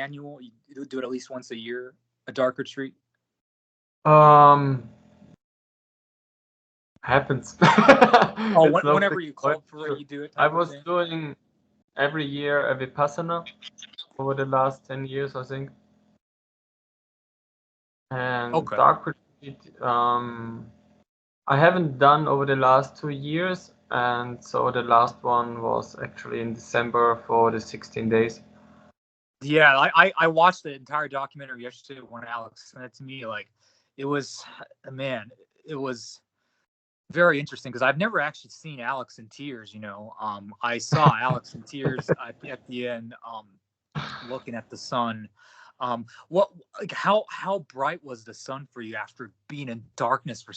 annual? You do it at least once a year, a dark retreat? Happens. Oh, It's no whenever big you point called for it, to. you do it I type of was thing? doing every year a Vipassana over the last 10 years, I think. And Okay. dark retreat, I haven't done over the last 2 years, and so the last one was actually in December for the 16 days. Yeah, I watched the entire documentary yesterday when Alex sent it to me. Like, it was, man, it was very interesting because I've never actually seen Alex in tears. I saw Alex in tears at the end, looking at the sun. What like how bright was the sun for you after being in darkness for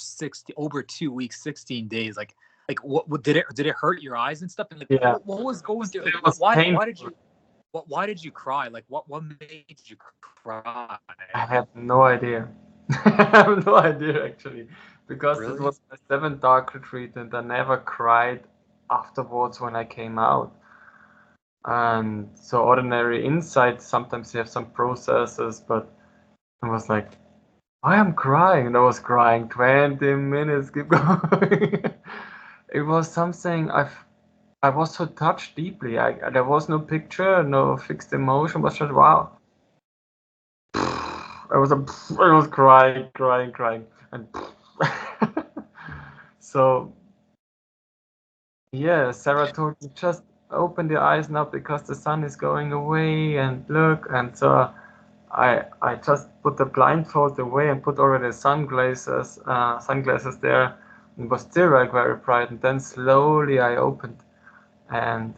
over 2 weeks, 16 days? Like what did it hurt your eyes and stuff? And like Yeah, what was going through? Like it was painful. why did you cry? Like what made you cry? I have no idea. I have no idea actually, because this Really? was my seventh dark retreat and I never cried afterwards when I came out. And so ordinary insight, sometimes you have some processes, but I was like, I am crying. And I was crying 20 minutes, keep going. It was something I was so touched deeply. There was no picture, no fixed emotion, but just wow. I was crying, crying, crying, and so yeah, Sarah told me just open the eyes now because the sun is going away and look, and so I just put the blindfold away and put already sunglasses there, and was still like very bright, and then slowly I opened, and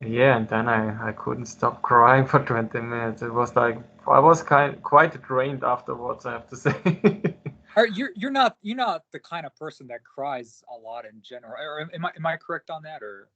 yeah, and then I couldn't stop crying for 20 minutes. It was like I was quite drained afterwards, I have to say. You're not the kind of person that cries a lot in general. Or am I correct on that? Or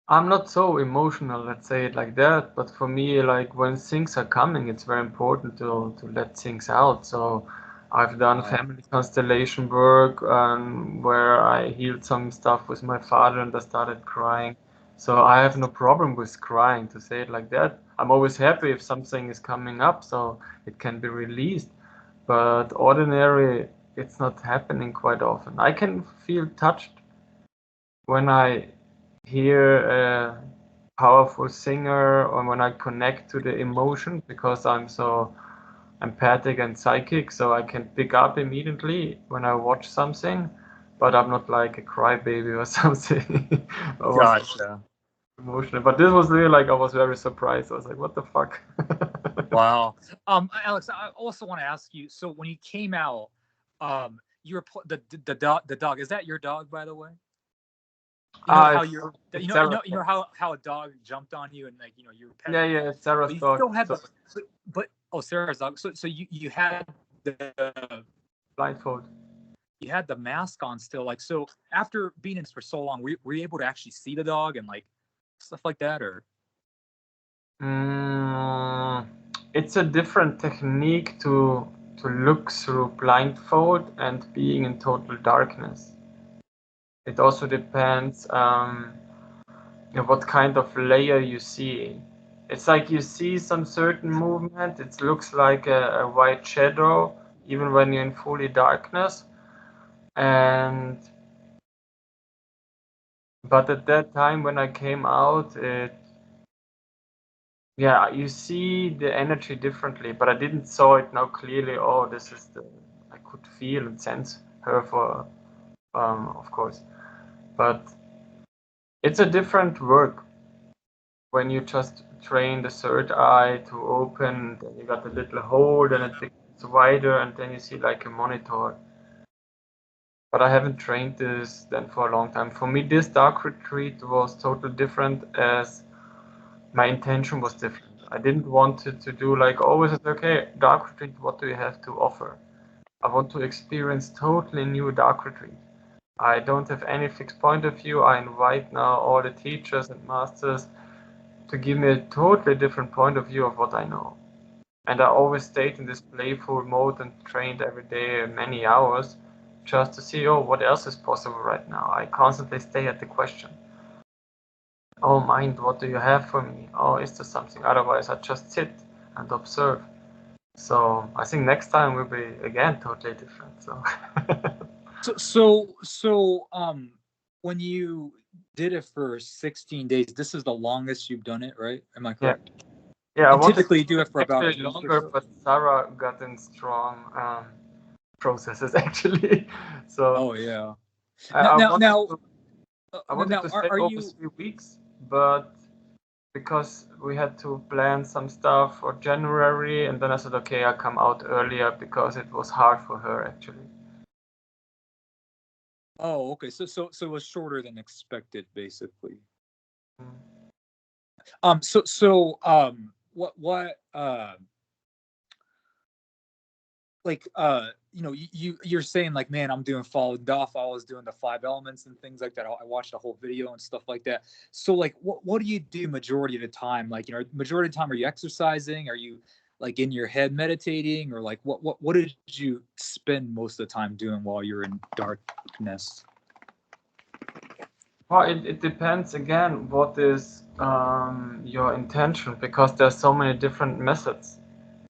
I'm not so emotional, let's say it like that, but for me, like when things are coming, it's very important to let things out. So I've done family constellation work, where I healed some stuff with my father and I started crying. So I have no problem with crying, to say it like that. I'm always happy if something is coming up so it can be released. But ordinary, it's not happening quite often. I can feel touched when I hear a powerful singer or when I connect to the emotion because I'm so empathic and psychic, so I can pick up immediately when I watch something, but I'm not like a crybaby or something. I was gotcha. emotional, but this was really like I was very surprised. I was like, what the fuck? Wow. Alex, I also want to ask you. So when you came out, you were the dog. Is that your dog, by the way? You know how It's, you're it's Sarah's you dog. know how a dog jumped on you and like you were Yeah, petting it, yeah, it's Sarah's but you dog. still had So but oh, Sarah's dog. So you had blindfold. you had the mask on still. Like, so after being in this for so long, were you able to actually see the dog and like stuff like that? Or Mm, it's a different technique to look through blindfold and being in total darkness. It also depends what kind of layer you see. It's like you see some certain movement. It looks like a white shadow even when you're in fully darkness. And but at that time when I came out, yeah, you see the energy differently, but I didn't saw it now clearly. Oh, this is the I could feel and sense her for, of course, but it's a different work when you just train the third eye to open. Then you got a little hole, then it becomes wider, and then you see like a monitor. But I haven't trained this then for a long time. For me, this dark retreat was totally different as my intention was different. I didn't want it to do like always. It's okay, dark retreat. What do you have to offer? I want to experience totally new dark retreat. I don't have any fixed point of view. I invite now all the teachers and masters to give me a totally different point of view of what I know. And I always stayed in this playful mode and trained every day many hours just to see, oh, what else is possible right now. I constantly stay at the question. oh mind, what do you have for me? Oh, is there something? Otherwise, I just sit and observe. So I think next time will be again totally different. So When you did it for 16 days, this is the longest you've done it, right? Am I yeah, correct? yeah. I And wanted typically you do it for about a actually week or longer, so. but Sarah got in strong processes actually. So Oh yeah. I, Now I now wanted now to uh, I wanted now to stay are over you 3 weeks, but because we had to plan some stuff for January, and then I said, okay, I'll come out earlier because it was hard for her actually. Oh, okay. So it was shorter than expected, basically. Mm. What like you're saying like, man, I'm doing Fallen Duff, I was doing the 5 elements and things like that. I watched a whole video and stuff like that. So like what do you do majority of the time? Like, majority of the time, are you exercising? Are you like in your head meditating? Or like what did you spend most of the time doing while you're in darkness? Well, it depends again what is your intention, because there's so many different methods.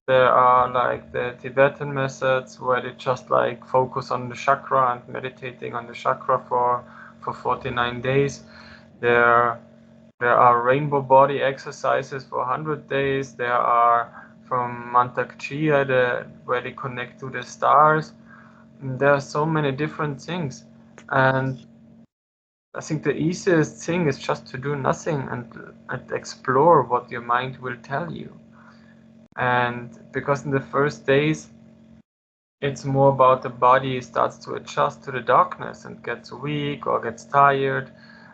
There are like the Tibetan methods where they just like focus on the chakra and meditating on the chakra for 49 days. There there are rainbow body exercises for 100 days. There are from Mantak Chia where they connect to the stars. And there are so many different things. And I think the easiest thing is just to do nothing and explore what your mind will tell you. And because in the first days, it's more about the body starts to adjust to the darkness and gets weak or gets tired.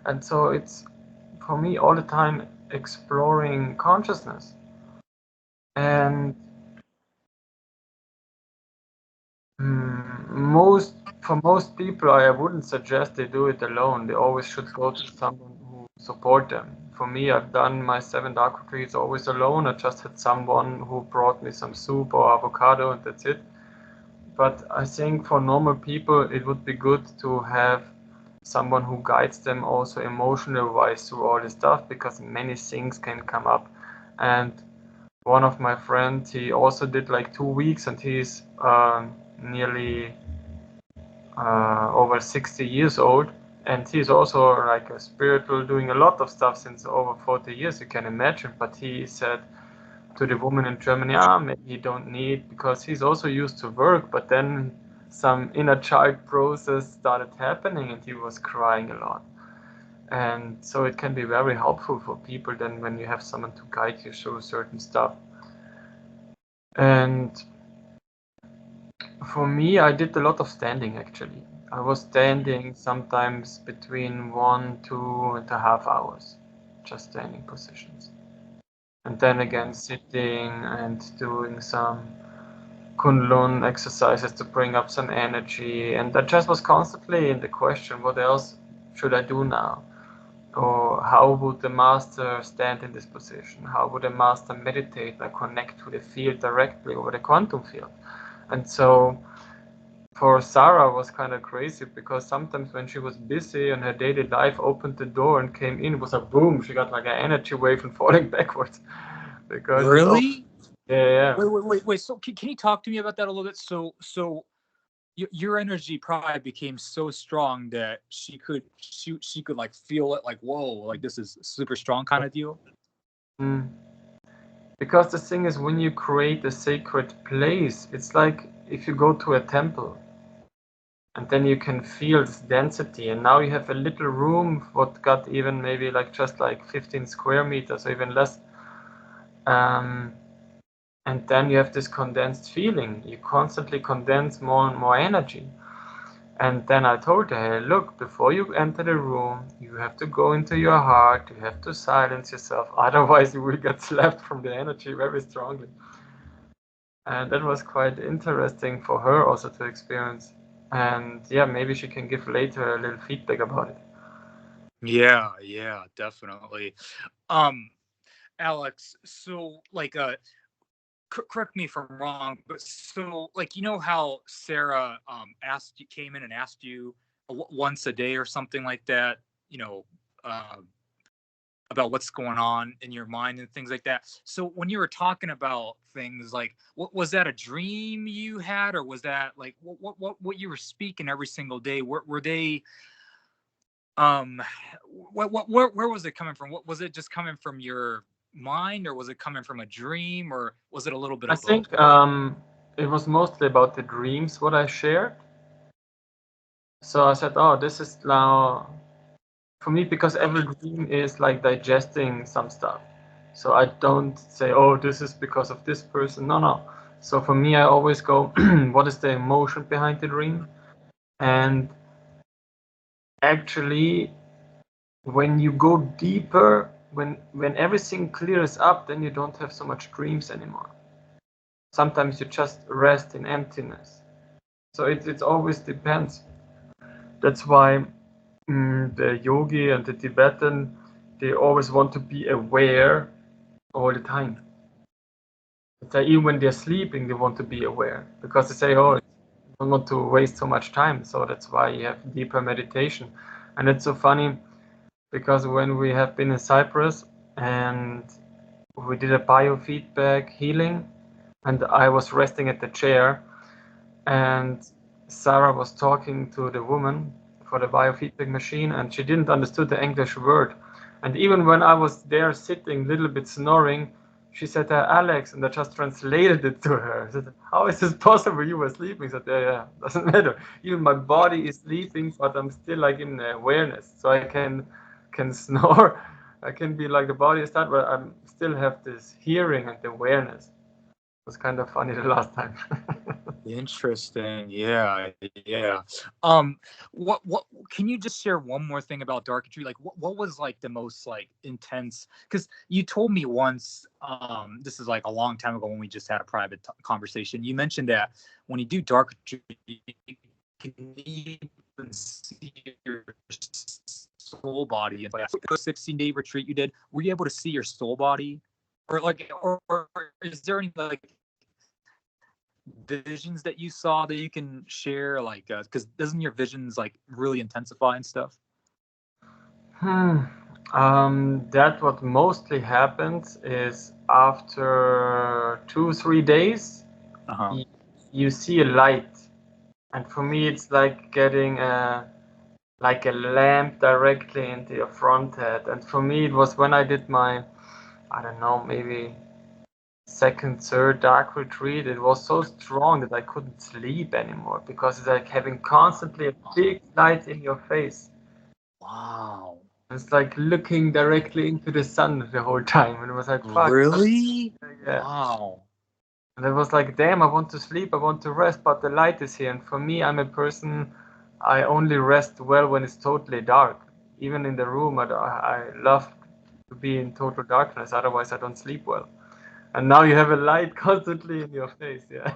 And so it's, for me, all the time exploring consciousness. And for most people, I wouldn't suggest they do it alone. They always should go to someone who support them. For me, I've done my 7 dark retreats always alone. I just had someone who brought me some soup or avocado, and that's it. But I think for normal people, it would be good to have someone who guides them also emotional wise through all this stuff, because many things can come up. And one of my friends, he also did like 2 weeks, and he's nearly over 60 years old. And he's also like a spiritual, doing a lot of stuff since over 40 years, you can imagine. But he said to the woman in Germany, maybe you don't need, because he's also used to work, but then some inner child process started happening and he was crying a lot. And so it can be very helpful for people then when you have someone to guide you through certain stuff. And for me, I did a lot of standing actually. I was standing sometimes between 1, 2.5 hours, just standing positions. And then again, sitting and doing some Kunlun exercises to bring up some energy. And that just was constantly in the question, what else should I do now? Or how would the master stand in this position? How would a master meditate, like connect to the field directly over the quantum field? And so for Sarah was kind of crazy, because sometimes when she was busy and her daily life, opened the door and came in, it was a boom, she got like an energy wave and falling backwards because it's all, Really? yeah. Wait. So can you talk to me about that a little bit? So your energy probably became so strong that she could like feel it, like, whoa, like this is super strong kind of deal. Mm. Because the thing is, when you create a sacred place, it's like if you go to a temple and then you can feel this density, and now you have a little room what got even maybe like just like 15 square meters or even less, um, and then you have this condensed feeling. You constantly condense more and more energy. And then I told her, hey, look, before you enter the room, you have to go into your heart, you have to silence yourself, otherwise you will get slapped from the energy very strongly. And that was quite interesting for her also to experience. And yeah, maybe she can give later a little feedback about it. Yeah, definitely. Um, Alex, so like correct me if I'm wrong, but so like, how Sarah came in and asked you once a day or something like that, you know, uh, about what's going on in your mind and things like that. So when you were talking about things like, what was that a dream you had, or was that like what you were speaking every single day? Were they where was it coming from? What was it, just coming from your mind, or was it coming from a dream, or was it a little bit I of both? think it was mostly about the dreams what I shared. So I said, oh, this is now for me, because every dream is like digesting some stuff. So I don't say, oh, this is because of this person. No, no. So for me, I always go, what is the emotion behind the dream? And actually, when you go deeper, when everything clears up, then you don't have so much dreams anymore. Sometimes you just rest in emptiness. So it always depends. That's why the yogi and the Tibetan, they always want to be aware all the time. Even when they're sleeping, they want to be aware, because they say, oh, I don't want to waste so much time. So that's why you have deeper meditation. And it's so funny, because when we have been in Cyprus and we did a biofeedback healing, and I was resting at the chair, and Sarah was talking to the woman for the biofeedback machine, and she didn't understand the English word. And even when I was there sitting, a little bit snoring, she said, Alex, and I just translated it to her. I said, how is this possible? You were sleeping. I said, yeah, doesn't matter. Even my body is sleeping, but I'm still like in awareness. So I can snore. I can be like the body is that, but I still have this hearing and awareness. It was kind of funny the last time. Interesting. Yeah, yeah. What can you just share one more thing about dark entry? Like, what was like the most like intense? Because you told me once, this is like a long time ago when we just had a private conversation. You mentioned that when you do dark entry, you can even see your soul body. And like the 16-day retreat you did, were you able to see your soul body, or like, or is there any like visions that you saw that you can share, like because doesn't your visions like really intensify and stuff? That what mostly happens is after 2 3 days, Uh-huh. you, you see a light, and for me it's like getting like a lamp directly into your front head. And for me it was when I did my, I don't know, maybe second, third dark retreat. It was so strong that I couldn't sleep anymore, because it's like having constantly a big light in your face. Wow. It's like looking directly into the sun the whole time, and it was like, fuck. Really? Yeah. Wow. And I was like, damn, I want to sleep, I want to rest, but the light is here. And for me, I'm a person, I only rest well when it's totally dark. Even in the room, I love to be in total darkness, otherwise I don't sleep well. And now you have a light constantly in your face, yeah.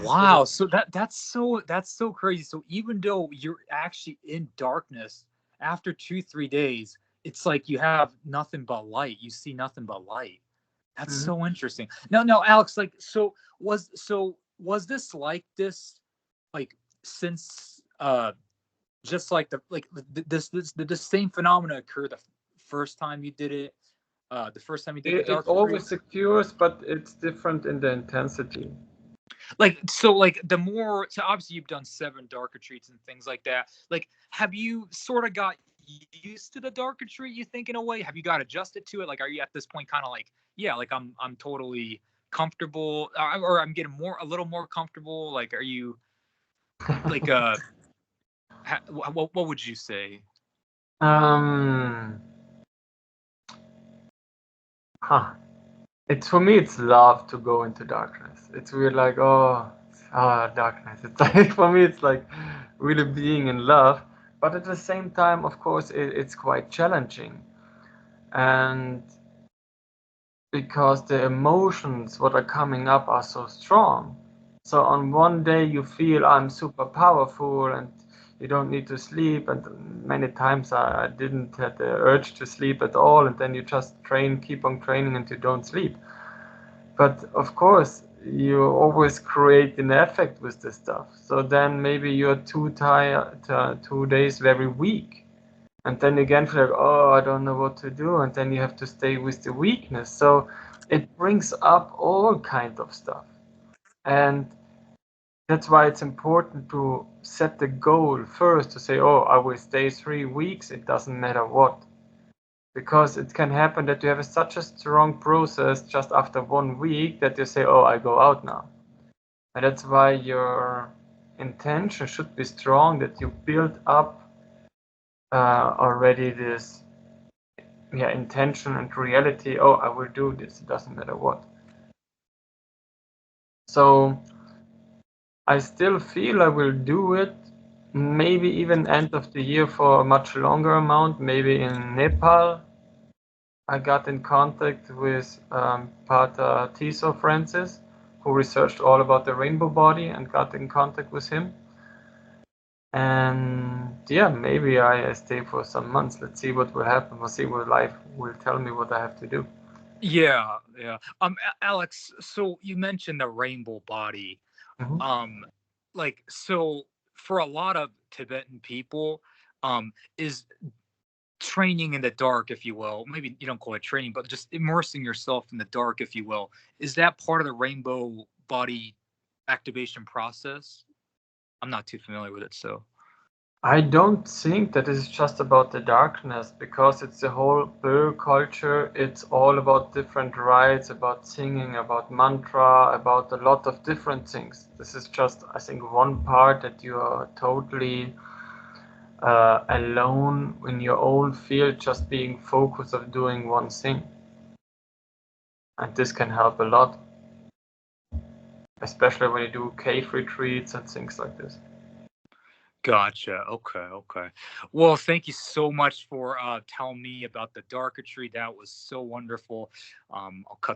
Wow. So that's so crazy. So even though you're actually in darkness, after 2 3 days, it's like you have nothing but light. You see nothing but light. That's Mhm. so interesting. No, Alex, like, was this like this, like, since just like did the same phenomena occur the first time you did it, the first time you did the It dark retreat? always secures, but it's different in the intensity. Like, so like the more, so obviously you've done 7 dark retreats and things like that. Like, have you sort of got used to the dark retreat, you think, in a way? Have you got adjusted to it? Like, are you at this point kind of like, yeah, like I'm totally comfortable, or I'm getting a little more comfortable? Like, are you like what would you say? Um, huh. It's for me, it's love to go into darkness. It's really like, oh, darkness. It's like, for me, it's like really being in love. But at the same time, of course, it's quite challenging. And because the emotions, what are coming up, are so strong. So on one day you feel I'm super powerful and you don't need to sleep. And many times I didn't have the urge to sleep at all. And then you just train, keep on training, and you don't sleep. But of course, you always create an effect with this stuff. So then maybe you're too tired, 2 days very weak. And then again, feel like, oh, I don't know what to do. And then you have to stay with the weakness. So it brings up all kind of stuff. And that's why it's important to set the goal first, to say, oh, I will stay 3 weeks. It doesn't matter what. Because it can happen that you have such a strong process just after 1 week that you say, oh, I go out now. And that's why your intention should be strong, that you build up already this intention and reality. Oh, I will do this, it doesn't matter what. So I still feel I will do it, maybe even end of the year for a much longer amount, maybe in Nepal. I got in contact with Pater Tiso Francis, who researched all about the rainbow body, and got in contact with him. And yeah, maybe I stay for some months. Let's see what will happen. We'll see what life will tell me what I have to do. Yeah, yeah. Alex, so you mentioned the rainbow body. Mm-hmm. Like, so for a lot of Tibetan people, is training in the dark, if you will, maybe you don't call it training, but just immersing yourself in the dark, if you will, is that part of the rainbow body activation process? I'm not too familiar with it, so. I don't think that it's just about the darkness, because it's the whole Böhl culture. It's all about different rites, about singing, about mantra, about a lot of different things. This is just, I think, one part that you are totally alone in your own field, just being focused of doing one thing. And this can help a lot, especially when you do cave retreats and things like this. Gotcha. Okay. Okay. Well, thank you so much for telling me about the dark retreat. That was so wonderful. I'll cut